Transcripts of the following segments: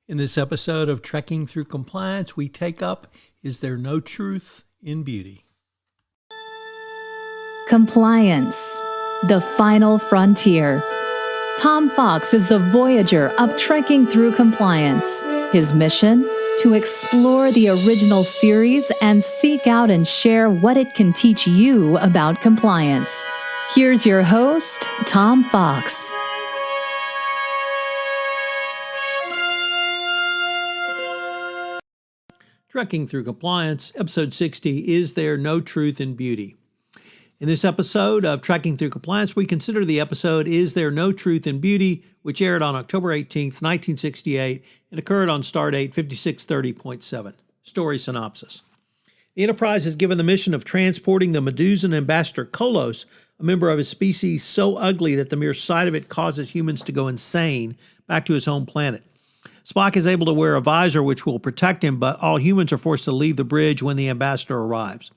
In this episode of Trekking Through Compliance, we take up, Is There No Truth in Beauty? Compliance, the final frontier. Tom Fox is the voyager of Trekking Through Compliance. His mission? To explore the original series and seek out and share what it can teach you about compliance. Here's your host, Tom Fox. Trekking Through Compliance, Episode 60, Is There No Truth in Beauty? In this episode of Trekking Through Compliance, we consider the episode Is There No Truth in Beauty, which aired on October 18th, 1968, and occurred on Stardate 5630.7. Story synopsis. The Enterprise is given the mission of transporting the Medusan ambassador Kollos, a member of his species so ugly that the mere sight of it causes humans to go insane, back to his home planet. Spock is able to wear a visor which will protect him, but all humans are forced to leave the bridge when the ambassador arrives.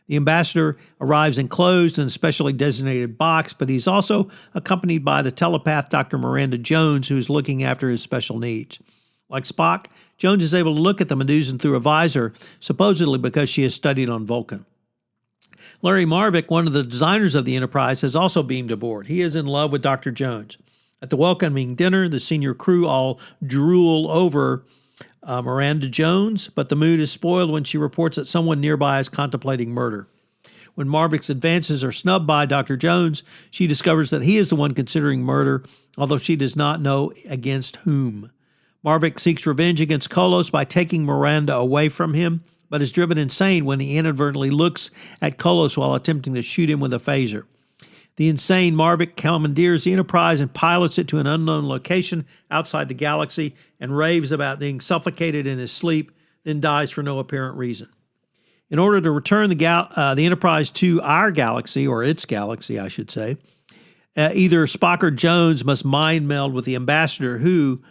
The ambassador arrives enclosed in a specially designated box, but he's also accompanied by the telepath Dr. Miranda Jones, who's looking after his special needs. Like Spock, Jones is able to look at the Medusan through a visor, supposedly because she has studied on Vulcan. Larry Marvick, one of the designers of the Enterprise, has also beamed aboard. He is in love with Dr. Jones. At the welcoming dinner, the senior crew all drool over Miranda Jones, but the mood is spoiled when she reports that someone nearby is contemplating murder. When Marvick's advances are snubbed by Dr. Jones, she discovers that he is the one considering murder, although she does not know against whom. Marvick seeks revenge against Kollos by taking Miranda away from him, but is driven insane when he inadvertently looks at Kollos while attempting to shoot him with a phaser. The insane Marvick commandeers the Enterprise and pilots it to an unknown location outside the galaxy and raves about being suffocated in his sleep, then dies for no apparent reason. In order to return the Enterprise to our galaxy, or its galaxy, I should say, either Spock or Jones must mind meld with the ambassador who,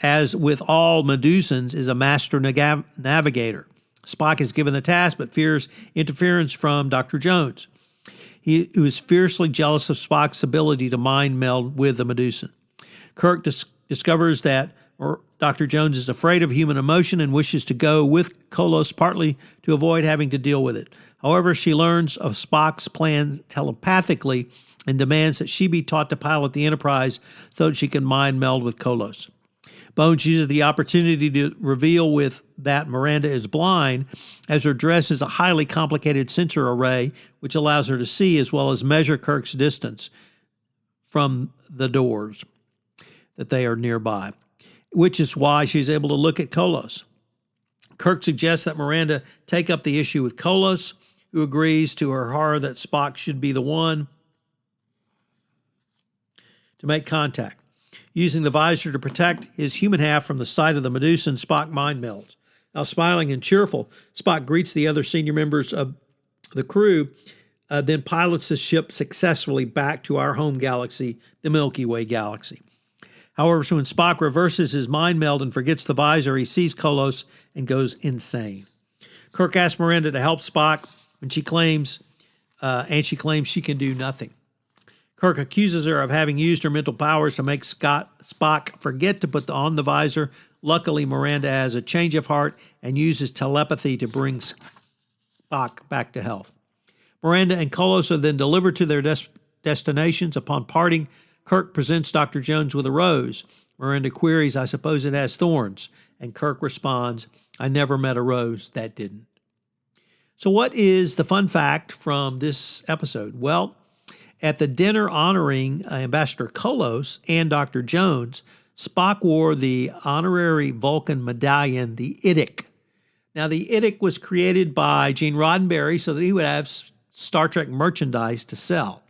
as with all Medusans, is a master navigator. Spock is given the task but fears interference from Dr. Jones. He is fiercely jealous of Spock's ability to mind meld with the Medusan. Kirk discovers that Dr. Jones is afraid of human emotion and wishes to go with Kollos partly to avoid having to deal with it. However, she learns of Spock's plans telepathically and demands that she be taught to pilot the Enterprise so that she can mind meld with Kollos. Bones uses the opportunity to reveal that Miranda is blind, as her dress is a highly complicated sensor array which allows her to see as well as measure Kirk's distance from the doors that they are nearby, which is why she's able to look at Kollos. Kirk suggests that Miranda take up the issue with Kollos, who agrees to her horror that Spock should be the one to make contact. Using the visor to protect his human half from the sight of the Medusan, Spock mind melds. Now, smiling and cheerful, Spock greets the other senior members of the crew, then pilots the ship successfully back to our home galaxy, the Milky Way galaxy. However, when Spock reverses his mind meld and forgets the visor, he sees Kollos and goes insane. Kirk asks Miranda to help Spock, and she claims she can do nothing. Kirk accuses her of having used her mental powers to make Spock forget to put on the visor. Luckily, Miranda has a change of heart and uses telepathy to bring Spock back to health. Miranda and Kollos are then delivered to their destinations. Upon parting, Kirk presents Dr. Jones with a rose. Miranda queries, "I suppose it has thorns?" And Kirk responds, "I never met a rose that didn't." So what is the fun fact from this episode? Well, at the dinner honoring Ambassador Kollos and Dr. Jones, Spock wore the honorary Vulcan medallion, the Idic. Now, the Idic was created by Gene Roddenberry so that he would have Star Trek merchandise to sell.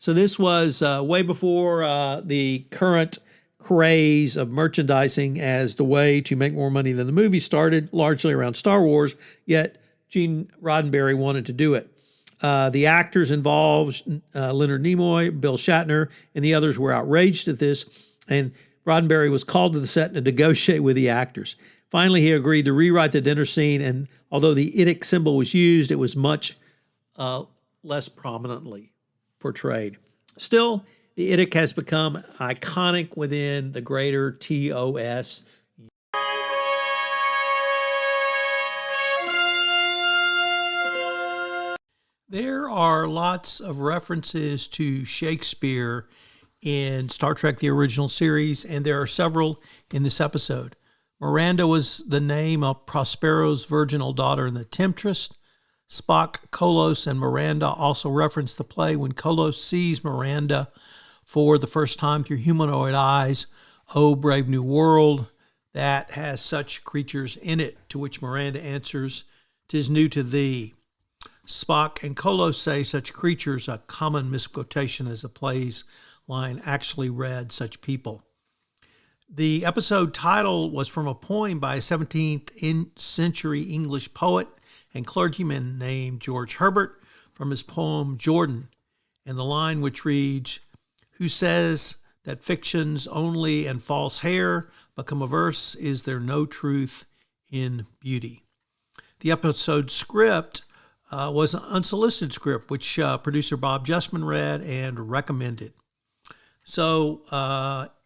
So this was way before the current craze of merchandising as the way to make more money than the movie started, largely around Star Wars, yet Gene Roddenberry wanted to do it. The actors involved, Leonard Nimoy, Bill Shatner, and the others were outraged at this, and Roddenberry was called to the set to negotiate with the actors. Finally, he agreed to rewrite the dinner scene, and although the Idic symbol was used, it was much less prominently portrayed. Still, the Idic has become iconic within the greater TOS There are lots of references to Shakespeare in Star Trek, the original series, and there are several in this episode. Miranda was the name of Prospero's virginal daughter in The Temptress. Spock, Kollos, and Miranda also reference the play when Kollos sees Miranda for the first time through humanoid eyes. Oh, brave new world that has such creatures in it, to which Miranda answers, "'Tis new to thee." Spock and Kollos say such creatures, a common misquotation as the play's line actually read such people. The episode title was from a poem by a 17th century English poet and clergyman named George Herbert from his poem Jordan, and the line which reads, "Who says that fiction's only and false hair become a verse, is there no truth in beauty?" The episode script was an unsolicited script, which producer Bob Justman read and recommended. So,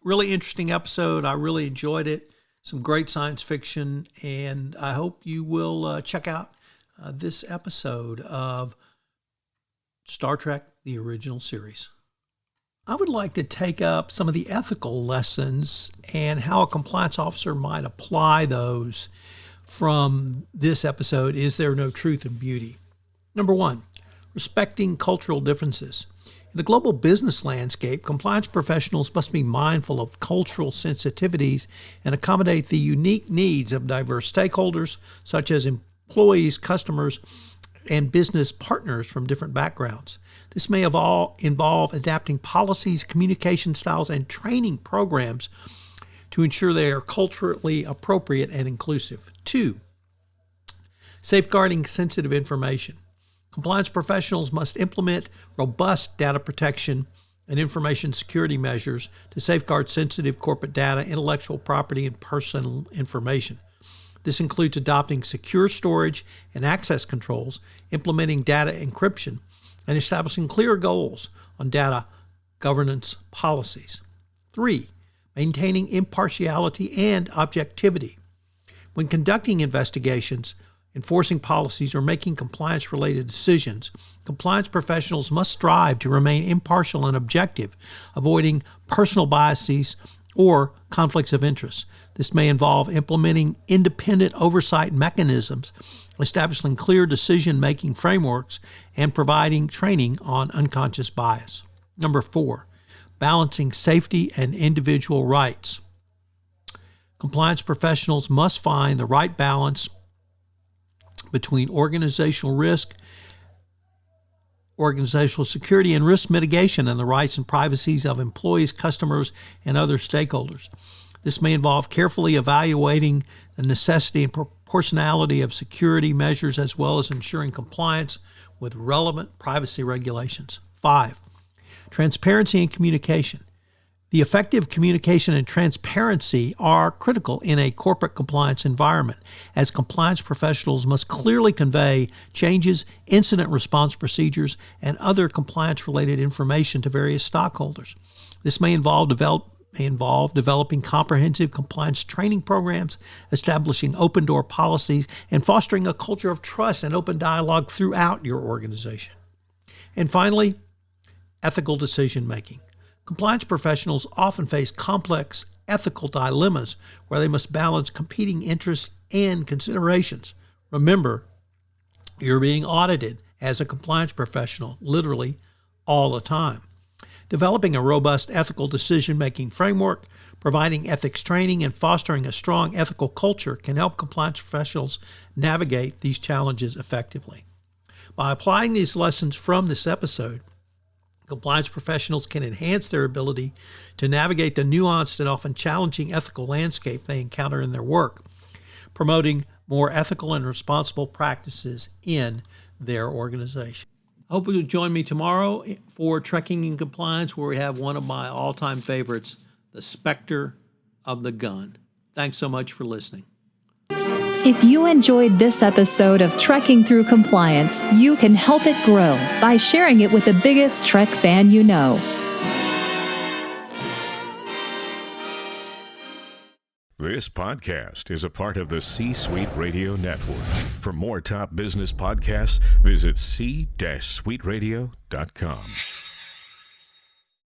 really interesting episode. I really enjoyed it. Some great science fiction, and I hope you will check out this episode of Star Trek, the original series. I would like to take up some of the ethical lessons and how a compliance officer might apply those from this episode, Is There No Truth in Beauty? Number one, respecting cultural differences. In the global business landscape, compliance professionals must be mindful of cultural sensitivities and accommodate the unique needs of diverse stakeholders, such as employees, customers, and business partners from different backgrounds. This may involve adapting policies, communication styles, and training programs to ensure they are culturally appropriate and inclusive. Two, safeguarding sensitive information. Compliance professionals must implement robust data protection and information security measures to safeguard sensitive corporate data, intellectual property, and personal information. This includes adopting secure storage and access controls, implementing data encryption, and establishing clear goals on data governance policies. 3, maintaining impartiality and objectivity. When conducting investigations, enforcing policies, or making compliance-related decisions, compliance professionals must strive to remain impartial and objective, avoiding personal biases or conflicts of interest. This may involve implementing independent oversight mechanisms, establishing clear decision-making frameworks, and providing training on unconscious bias. Number 4, balancing safety and individual rights. Compliance professionals must find the right balance between organizational risk, organizational security, and risk mitigation, and the rights and privacies of employees, customers, and other stakeholders. This may involve carefully evaluating the necessity and proportionality of security measures, as well as ensuring compliance with relevant privacy regulations. 5, transparency and communication. The effective communication and transparency are critical in a corporate compliance environment, as compliance professionals must clearly convey changes, incident response procedures, and other compliance-related information to various stockholders. This may involve developing comprehensive compliance training programs, establishing open-door policies, and fostering a culture of trust and open dialogue throughout your organization. And finally, ethical decision-making. Compliance professionals often face complex ethical dilemmas where they must balance competing interests and considerations. Remember, you're being audited as a compliance professional literally all the time. Developing a robust ethical decision-making framework, providing ethics training, and fostering a strong ethical culture can help compliance professionals navigate these challenges effectively. By applying these lessons from this episode, compliance professionals can enhance their ability to navigate the nuanced and often challenging ethical landscape they encounter in their work, promoting more ethical and responsible practices in their organization. I hope you'll join me tomorrow for Trekking in Compliance, where we have one of my all-time favorites, the Spectre of the Gun. Thanks so much for listening. If you enjoyed this episode of Trekking Through Compliance, you can help it grow by sharing it with the biggest Trek fan you know. This podcast is a part of the C-Suite Radio Network. For more top business podcasts, visit c-suiteradio.com.